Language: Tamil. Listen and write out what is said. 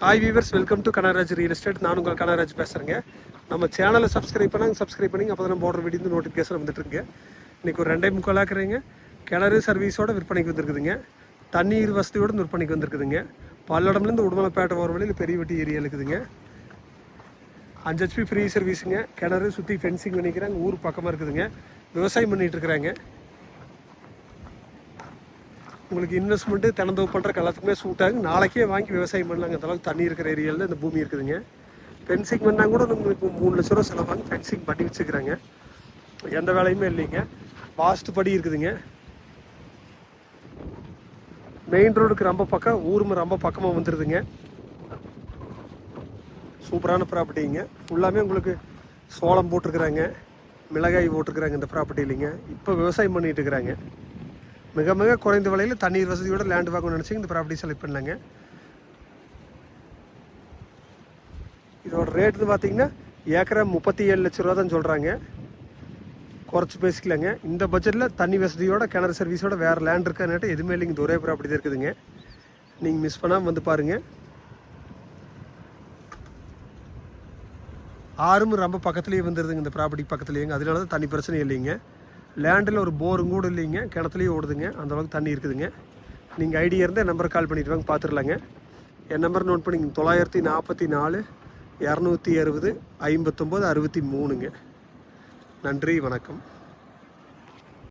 Hi viewers, welcome to Kanaraj real estate. நான் உங்கள் கனராஜ் பேசுகிறேங்க. நம்ம சேனலை சப்ஸ்கிரைப் பண்ணி அப்போ தான் போடுற வீடியோ நோட்டிஃபிகேஷன் வந்துட்டுருங்க. இன்றைக்கி ஒரு 2.25 ஏக்கருங்க கிணறு சர்வீஸோட விற்பனைக்கு வந்துருக்குதுங்க. தண்ணீர் வசதியோடு விற்பனைக்கு வந்துருக்குதுங்க. பல்லடம்லேருந்து உடுமலைப்பேட்டை போகிற வழியில் பெரிய வெட்டி ஏரியா இருக்குதுங்க. 5 HP ஃப்ரீ சர்வீஸுங்க. கிணறு சுற்றி ஃபென்சிங் பண்ணிக்கிறாங்க. ஊர் பக்கமாக இருக்குதுங்க. விவசாயம் பண்ணிகிட்டு இருக்கிறாங்க. உங்களுக்கு இன்வெஸ்ட்மெண்ட்டு தினந்தோப்பு பண்ணுறக்கு எல்லாத்துக்குமே சூட் ஆகும். நாளைக்கே வாங்கி விவசாயம் பண்ணலாங்க. அந்தளவுக்கு தண்ணி இருக்கிற ஏரியாவில் இந்த பூமி இருக்குதுங்க. ஃபென்சிங் பண்ணால் கூட உங்களுக்கு 3 லட்ச ரூபா செலவாங்க. ஃபென்சிங் பண்ணி வச்சுக்கிறாங்க. எந்த வேலையுமே இல்லைங்க. வாஸ்து படி இருக்குதுங்க. மெயின் ரோடுக்கு ரொம்ப பக்கம், ஊரும் ரொம்ப பக்கமாக வந்துடுதுங்க. சூப்பரான ப்ராப்பர்ட்டிங்க. ஃபுல்லாமே உங்களுக்கு சோளம் போட்டிருக்கிறாங்க, மிளகாய் போட்டிருக்கிறாங்க. இந்த ப்ராப்பர்ட்டி இல்லைங்க. இப்போ விவசாயம் பண்ணிகிட்டு இருக்கிறாங்க. மிக மிக குறைந்த விலையில் தண்ணீர் வசதியோட லேண்ட் வாங்கணும்னு நினச்சி இந்த ப்ராப்பர்ட்டி செலக்ட் பண்ணலாங்க. இதோட ரேட்டுன்னு பார்த்தீங்கன்னா ஏக்கரை 37 லட்ச ரூபா தான் சொல்கிறாங்க. குறைச்சி பேசிக்கலாங்க. இந்த பட்ஜெட்டில் தண்ணி வசதியோட கிணறு சர்வீஸோட வேறு லேண்ட் இருக்கான்னுட்டு எதுவுமே இல்லைங்க. இந்த ஒரே ப்ராப்பர்ட்டி தான் இருக்குதுங்க. நீங்கள் மிஸ் பண்ணாமல் வந்து பாருங்கள். ஆறும் ரொம்ப பக்கத்துலேயே வந்துடுதுங்க. இந்த ப்ராப்பர்ட்டி பக்கத்துலேயேங்க. அதனால தான் தண்ணி பிரச்சனை இல்லைங்க. லேண்டில் ஒரு போரும் கூட இல்லைங்க. கிணத்துலேயே ஓடுதுங்க. அந்தளவுக்கு தண்ணி இருக்குதுங்க. நீங்கள் ஐடியா இருந்தால் நம்பர் கால் பண்ணிவிட்டு வாங்க, பார்த்துடலாங்க. என் நம்பர் நோட் பண்ணிங்க. 944 260 59 63ங்க. நன்றி, வணக்கம்.